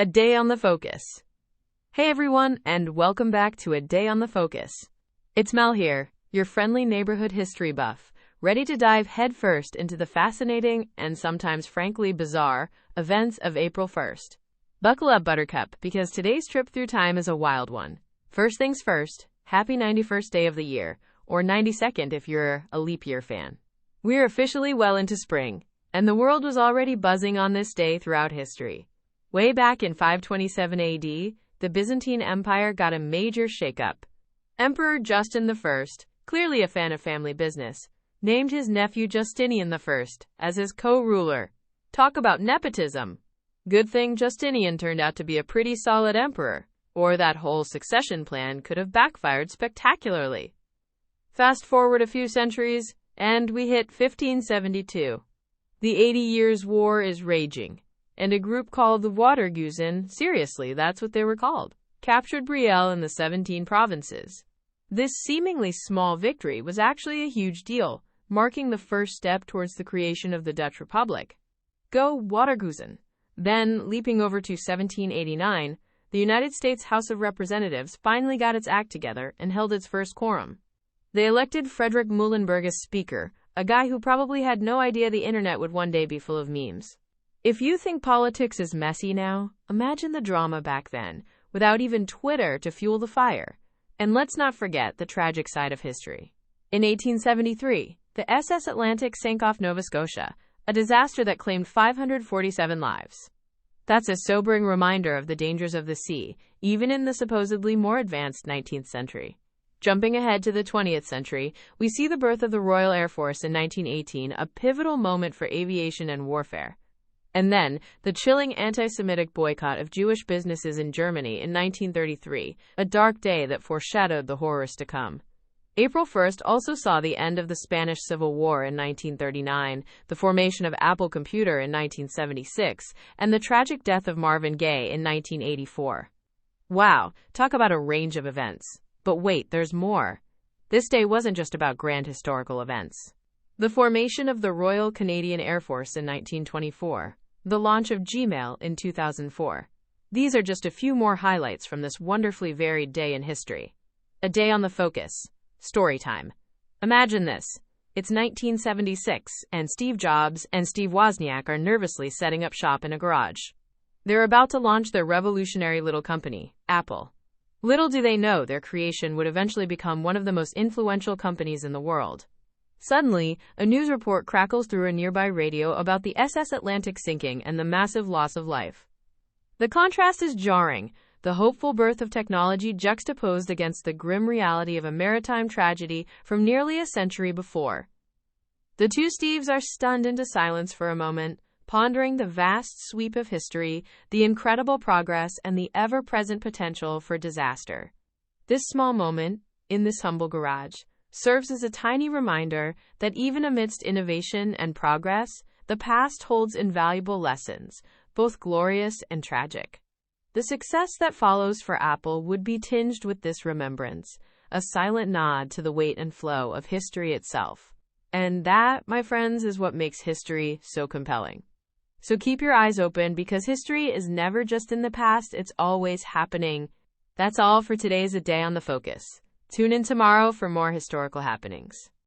A Day on the Focus. Hey everyone, and welcome back to A Day on the Focus. It's Mel here, your friendly neighborhood history buff, ready to dive headfirst into the fascinating and sometimes frankly bizarre events of April 1st. Buckle up, Buttercup, because today's trip through time is a wild one. First things first, happy 91st day of the year, or 92nd if you're a leap year fan. We're officially well into spring, and the world was already buzzing on this day throughout history. Way back in 527 AD, the Byzantine Empire got a major shakeup. Emperor Justinian I, clearly a fan of family business, named his nephew Justinian I as his co-ruler. Talk about nepotism. Good thing Justinian turned out to be a pretty solid emperor, or that whole succession plan could have backfired spectacularly. Fast forward a few centuries, and we hit 1572. The 80 Years' War is raging, and a group called the Watergeuzen, seriously, that's what they were called, captured Brielle in the 17 provinces. This seemingly small victory was actually a huge deal, marking the first step towards the creation of the Dutch Republic. Go Watergeuzen! Then, leaping over to 1789, the United States House of Representatives finally got its act together and held its first quorum. They elected Frederick Muhlenberg as Speaker, a guy who probably had no idea the internet would one day be full of memes. If you think politics is messy now, imagine the drama back then, without even Twitter to fuel the fire. And let's not forget the tragic side of history. In 1873, the SS Atlantic sank off Nova Scotia, a disaster that claimed 547 lives. That's a sobering reminder of the dangers of the sea, even in the supposedly more advanced 19th century. Jumping ahead to the 20th century, we see the birth of the Royal Air Force in 1918, a pivotal moment for aviation and warfare. And then, the chilling anti-Semitic boycott of Jewish businesses in Germany in 1933, a dark day that foreshadowed the horrors to come. April 1st also saw the end of the Spanish Civil War in 1939, the formation of Apple Computer in 1976, and the tragic death of Marvin Gaye in 1984. Wow, talk about a range of events. But wait, there's more. This day wasn't just about grand historical events. The formation of the Royal Canadian Air Force in 1924. The launch of Gmail in 2004. These are just a few more highlights from this wonderfully varied day in history. A Day on the Focus. Story time. Imagine this. It's 1976, and Steve Jobs and Steve Wozniak are nervously setting up shop in a garage. They're about to launch their revolutionary little company, Apple. Little do they know their creation would eventually become one of the most influential companies in the world. Suddenly, a news report crackles through a nearby radio about the SS Atlantic sinking and the massive loss of life. The contrast is jarring, the hopeful birth of technology juxtaposed against the grim reality of a maritime tragedy from nearly a century before. The two Steves are stunned into silence for a moment, pondering the vast sweep of history, the incredible progress, and the ever-present potential for disaster. This small moment, in this humble garage, serves as a tiny reminder that even amidst innovation and progress, the past holds invaluable lessons, both glorious and tragic. The success that follows for Apple would be tinged with this remembrance, a silent nod to the weight and flow of history itself. And that, my friends, is what makes history so compelling. So keep your eyes open, because history is never just in the past, it's always happening. That's all for today's A Day on the Focus. Tune in tomorrow for more historical happenings.